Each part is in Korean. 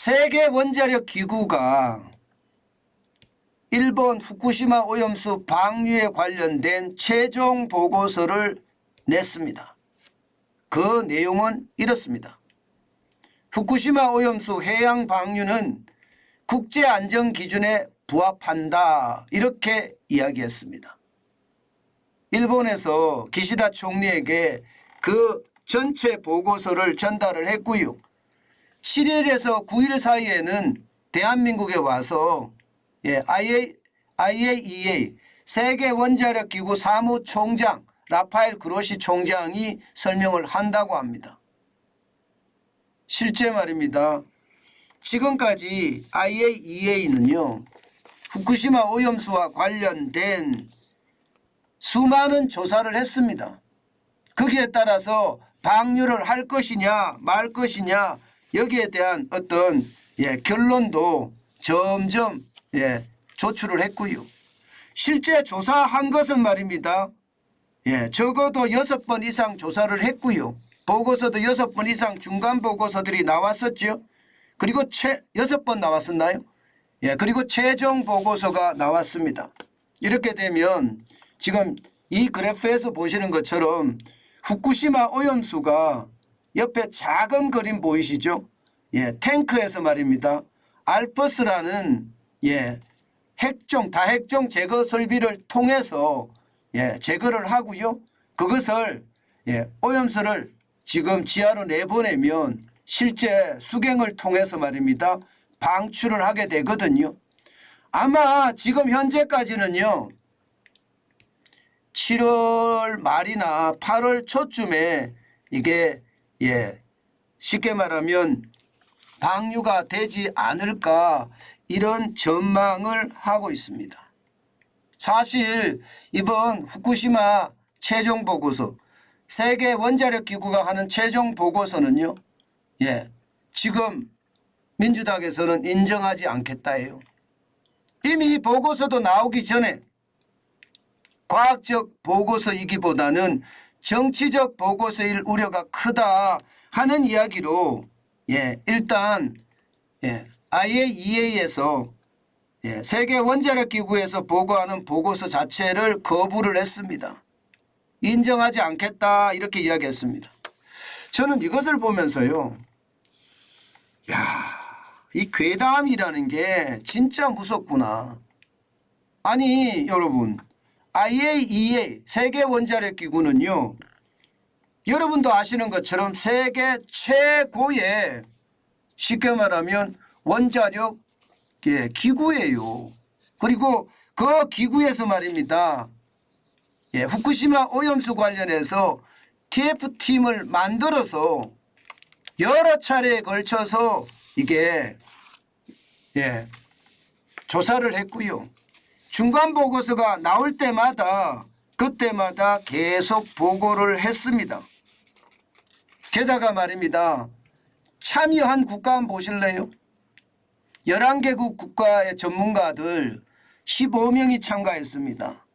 세계 원자력 기구가 일본 후쿠시마 오염수 방류에 관련된 최종 보고서를 냈습니다. 그 내용은 이렇습니다. 후쿠시마 오염수 해양 방류는 국제안전기준에 부합한다, 이렇게 이야기했습니다. 일본에서 기시다 총리에게 그 전체 보고서를 전달을 했고요. 7일에서 9일 사이에는 대한민국에 와서 IAEA 세계원자력기구 사무총장 라파엘 그로시 총장이 설명을 한다고 합니다. 실제 말입니다. 지금까지 IAEA는요, 후쿠시마 오염수와 관련된 수많은 조사를 했습니다. 거기에 따라서 방류를 할 것이냐 말 것이냐, 여기에 대한 어떤 결론도 점점 조출을 했고요. 실제 조사한 것은 말입니다. 적어도 6번 이상 조사를 했고요. 보고서도 6번 이상 중간 보고서들이 나왔었죠. 그리고 6번 나왔었나요? 그리고 최종 보고서가 나왔습니다. 이렇게 되면 지금 이 그래프에서 보시는 것처럼 후쿠시마 오염수가 옆에 작은 그림 보이시죠? 탱크에서 말입니다. 알프스라는 다핵종 제거 설비를 통해서 제거를 하고요. 그것을 오염수를 지금 지하로 내보내면 실제 수경을 통해서 말입니다. 방출을 하게 되거든요. 아마 지금 현재까지는요, 7월 말이나 8월 초쯤에 이게 쉽게 말하면 방류가 되지 않을까, 이런 전망을 하고 있습니다. 사실 이번 후쿠시마 최종 보고서, 세계 원자력 기구가 하는 최종 보고서는요, 지금 민주당에서는 인정하지 않겠다예요. 이미 보고서도 나오기 전에 과학적 보고서이기보다는 정치적 보고서일 우려가 크다 하는 이야기로 일단 IAEA에서 세계 원자력 기구에서 보고하는 보고서 자체를 거부를 했습니다. 인정하지 않겠다, 이렇게 이야기했습니다. 저는 이것을 보면서요, 이 괴담이라는 게 진짜 무섭구나. 아니 여러분, IAEA 세계원자력기구는요, 여러분도 아시는 것처럼 세계 최고의, 쉽게 말하면 원자력 기구예요. 그리고 그 기구에서 말입니다, 후쿠시마 오염수 관련해서 TF팀을 만들어서 여러 차례에 걸쳐서 이게 조사를 했고요. 중간 보고서가 나올 때마다 그때마다 계속 보고를 했습니다. 게다가 말입니다, 참여한 국가 한번 보실래요? 11개국 국가의 전문가들 15명이 참가했습니다.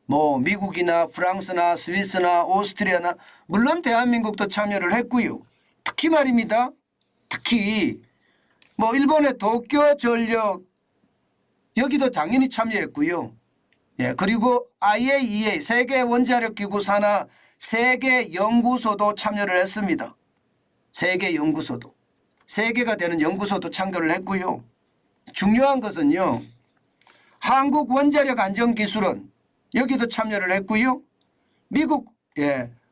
뭐 미국이나 프랑스나 스위스나 오스트리아나 물론 대한민국도 참여를 했고요. 특히 말입니다, 특히 뭐 일본의 도쿄 전력, 여기도 당연히 참여했고요. 그리고 IAEA 세계 원자력 기구 산하 세계 연구소도 참여를 했습니다. 세계 연구소도, 3개가 되는 연구소도 참여를 했고요. 중요한 것은요, 한국 원자력 안전기술원, 여기도 참여를 했고요. 미국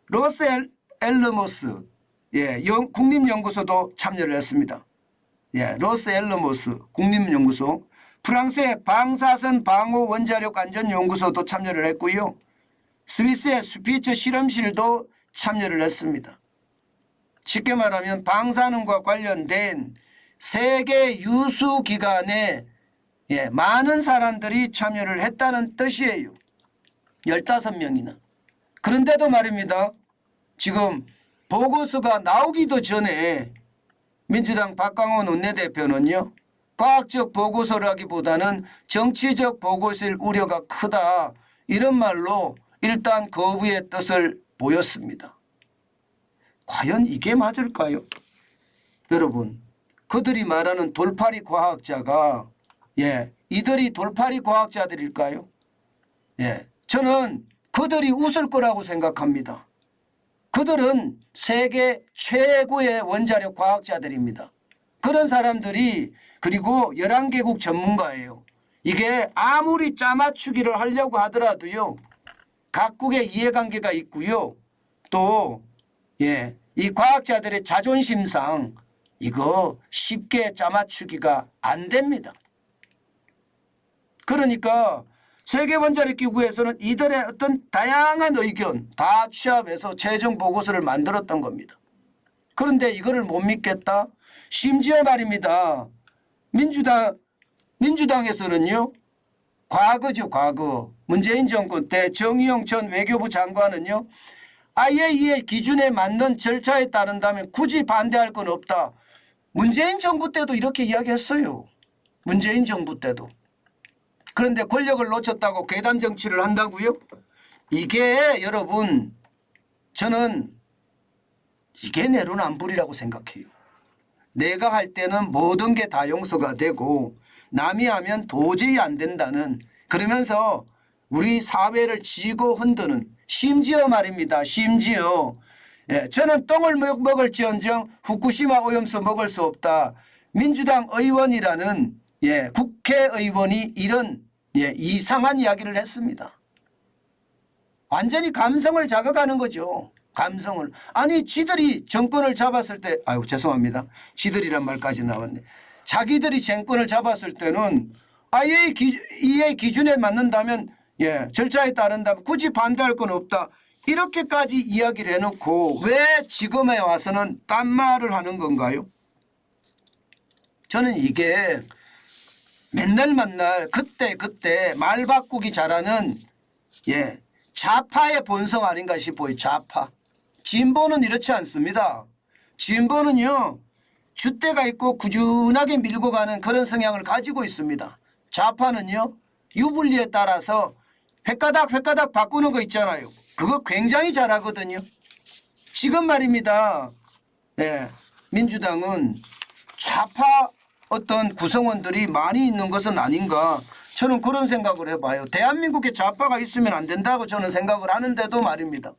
로스앨러모스 국립연구소도 참여를 했습니다. 로스앨러모스 국립연구소, 프랑스의 방사선 방호 원자력 안전연구소도 참여를 했고요. 스위스의 스피처 실험실도 참여를 했습니다. 쉽게 말하면 방사능과 관련된 세계 유수 기관에 많은 사람들이 참여를 했다는 뜻이에요. 15명이나. 그런데도 말입니다, 지금 보고서가 나오기도 전에 민주당 박강원 원내대표는요, 과학적 보고서라기보다는 정치적 보고서일 우려가 크다, 이런 말로 일단 거부의 뜻을 보였습니다. 과연 이게 맞을까요? 여러분, 그들이 말하는 돌팔이 과학자가 이들이 돌팔이 과학자들일까요? 저는 그들이 웃을 거라고 생각합니다. 그들은 세계 최고의 원자력 과학자들입니다. 그런 사람들이 그리고 11개국 전문가예요. 이게 아무리 짜맞추기를 하려고 하더라도요. 각국의 이해관계가 있고요. 또 이 과학자들의 자존심상 이거 쉽게 짜맞추기가 안 됩니다. 그러니까 세계원자력기구에서는 이들의 어떤 다양한 의견 다 취합해서 최종 보고서를 만들었던 겁니다. 그런데 이거를 못 믿겠다? 심지어 말입니다. 민주당에서는요. 과거죠. 과거. 문재인 정권 때 정의용 전 외교부 장관은요. IAEA 기준에 맞는 절차에 따른다면 굳이 반대할 건 없다. 문재인 정부 때도 이렇게 이야기했어요. 문재인 정부 때도. 그런데 권력을 놓쳤다고 괴담 정치를 한다고요? 이게 여러분 저는 이게 내로남불이라고 생각해요. 내가 할 때는 모든 게 다 용서가 되고 남이 하면 도저히 안 된다는 그러면서 우리 사회를 쥐고 흔드는 심지어 말입니다. 심지어 저는 똥을 먹을지언정 후쿠시마 오염수 먹을 수 없다. 민주당 의원이라는 국회의원이 이런 이상한 이야기를 했습니다. 완전히 감성을 자극하는 거죠. 감성을. 아니 지들이 정권을 잡았을 때 아유 죄송합니다. 지들이란 말까지 나왔네. 자기들이 정권을 잡았을 때는 IAEA 기준에 맞는다면 절차에 따른다면 굳이 반대할 건 없다. 이렇게까지 이야기를 해놓고 왜 지금에 와서는 딴 말을 하는 건가요? 저는 이게 맨날 그때 말 바꾸기 잘하는 좌파의 본성 아닌가 싶어요. 좌파. 진보는 이렇지 않습니다. 진보는요. 줏대가 있고 꾸준하게 밀고 가는 그런 성향을 가지고 있습니다. 좌파는요. 유불리에 따라서 획가닥 바꾸는 거 있잖아요. 그거 굉장히 잘하거든요. 지금 말입니다. 민주당은 좌파 어떤 구성원들이 많이 있는 것은 아닌가 저는 그런 생각을 해봐요. 대한민국에 좌파가 있으면 안 된다고 저는 생각을 하는데도 말입니다.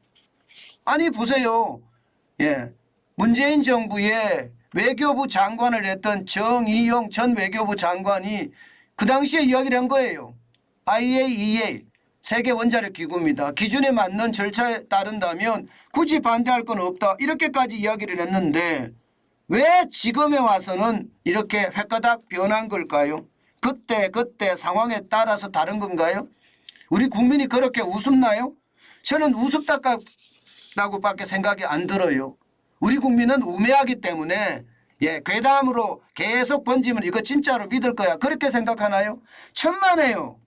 아니 보세요. 문재인 정부의 외교부 장관을 했던 정의용 전 외교부 장관이 그 당시에 이야기를 한 거예요. IAEA 세계원자력기구입니다. 기준에 맞는 절차에 따른다면 굳이 반대할 건 없다. 이렇게까지 이야기를 했는데 왜 지금에 와서는 이렇게 획가닥 변한 걸까요? 그때 상황에 따라서 다른 건가요? 우리 국민이 그렇게 우습나요? 저는 우습다고밖에 생각이 안 들어요. 우리 국민은 우매하기 때문에 괴담으로 계속 번지면 이거 진짜로 믿을 거야. 그렇게 생각하나요? 천만에요.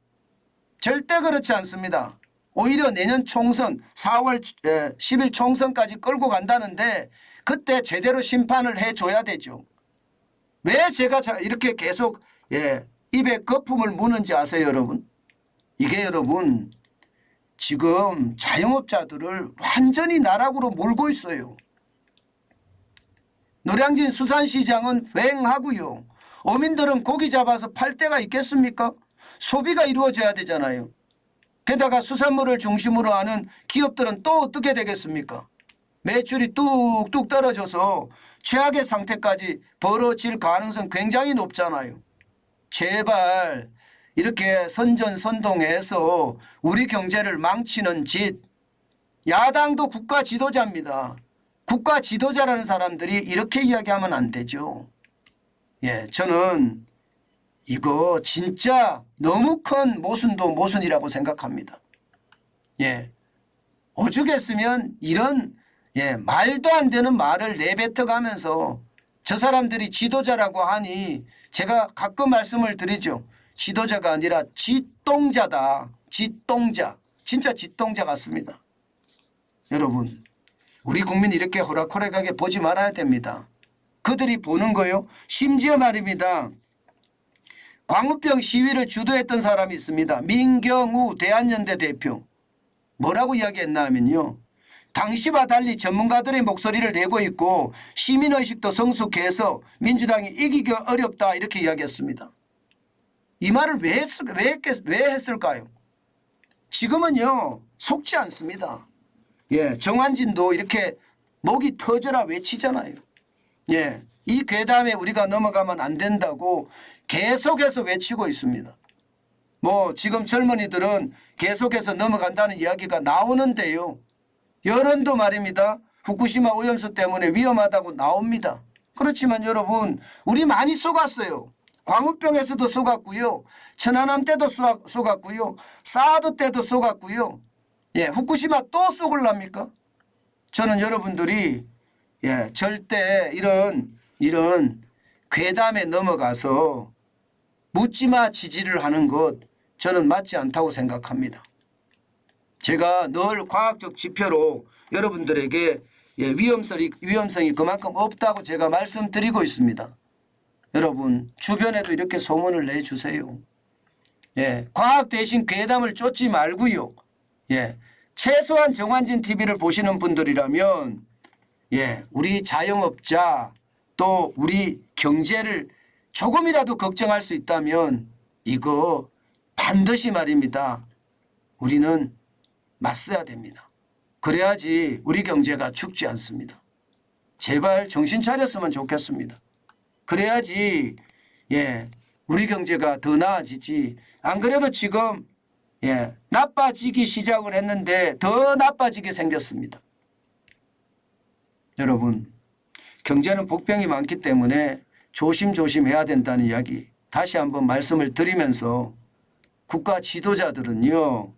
절대 그렇지 않습니다. 오히려 내년 총선 4월 10일 총선까지 끌고 간다는데 그때 제대로 심판을 해줘야 되죠. 왜 제가 이렇게 계속 입에 거품을 무는지 아세요 여러분? 이게 여러분 지금 자영업자들을 완전히 나락으로 몰고 있어요. 노량진 수산시장은 휑하고요. 어민들은 고기 잡아서 팔 데가 있겠습니까? 소비가 이루어져야 되잖아요. 게다가 수산물을 중심으로 하는 기업들은 또 어떻게 되겠습니까? 매출이 뚝뚝 떨어져서 최악의 상태까지 벌어질 가능성 굉장히 높잖아요. 제발 이렇게 선전선동해서 우리 경제를 망치는 짓. 야당도 국가 지도자입니다. 국가 지도자라는 사람들이 이렇게 이야기하면 안 되죠. 저는 이거 진짜 너무 큰 모순도 모순이라고 생각합니다. 오죽했으면 이런 말도 안 되는 말을 내뱉어가면서 저 사람들이 지도자라고 하니 제가 가끔 말씀을 드리죠. 지도자가 아니라 지똥자다. 지똥자. 진짜 지똥자 같습니다. 여러분 우리 국민 이렇게 호락호락하게 보지 말아야 됩니다. 그들이 보는 거요. 심지어 말입니다. 광우병 시위를 주도했던 사람이 있습니다. 민경우 대한연대 대표. 뭐라고 이야기했나 하면요. 당시와 달리 전문가들의 목소리를 내고 있고 시민의식도 성숙해서 민주당이 이기기가 어렵다 이렇게 이야기했습니다. 이 말을 왜 했을까요? 지금은요 속지 않습니다. 예, 정환진도 이렇게 목이 터져라 외치잖아요. 예, 이 괴담에 우리가 넘어가면 안 된다고 계속해서 외치고 있습니다. 뭐 지금 젊은이들은 계속해서 넘어간다는 이야기가 나오는데요. 여론도 말입니다. 후쿠시마 오염수 때문에 위험하다고 나옵니다. 그렇지만 여러분 우리 많이 속았어요. 광우병에서도 속았고요. 천안함 때도 속았고요. 사드 때도 속았고요. 예, 후쿠시마 또 속을랍니까? 저는 여러분들이 예, 절대 이런 괴담에 넘어가서 묻지마 지지를 하는 것 저는 맞지 않다고 생각합니다. 제가 늘 과학적 지표로 여러분들에게 예, 위험성이 그만큼 없다고 제가 말씀드리고 있습니다. 여러분 주변에도 이렇게 소문을 내주세요. 예, 과학 대신 괴담을 쫓지 말고요. 예, 최소한 정환진 TV를 보시는 분들이라면 예, 우리 자영업자 또 우리 경제를 조금이라도 걱정할 수 있다면 이거 반드시 말입니다. 우리는 맞서야 됩니다. 그래야지 우리 경제가 죽지 않습니다. 제발 정신 차렸으면 좋겠습니다. 그래야지 예, 우리 경제가 더 나아지지. 안 그래도 지금 예, 나빠지기 시작을 했는데 더 나빠지게 생겼습니다. 여러분 경제는 복병이 많기 때문에 조심조심해야 된다는 이야기 다시 한번 말씀을 드리면서 국가 지도자들은요.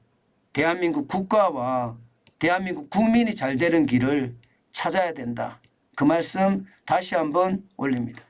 대한민국 국가와 대한민국 국민이 잘 되는 길을 찾아야 된다. 그 말씀 다시 한번 올립니다.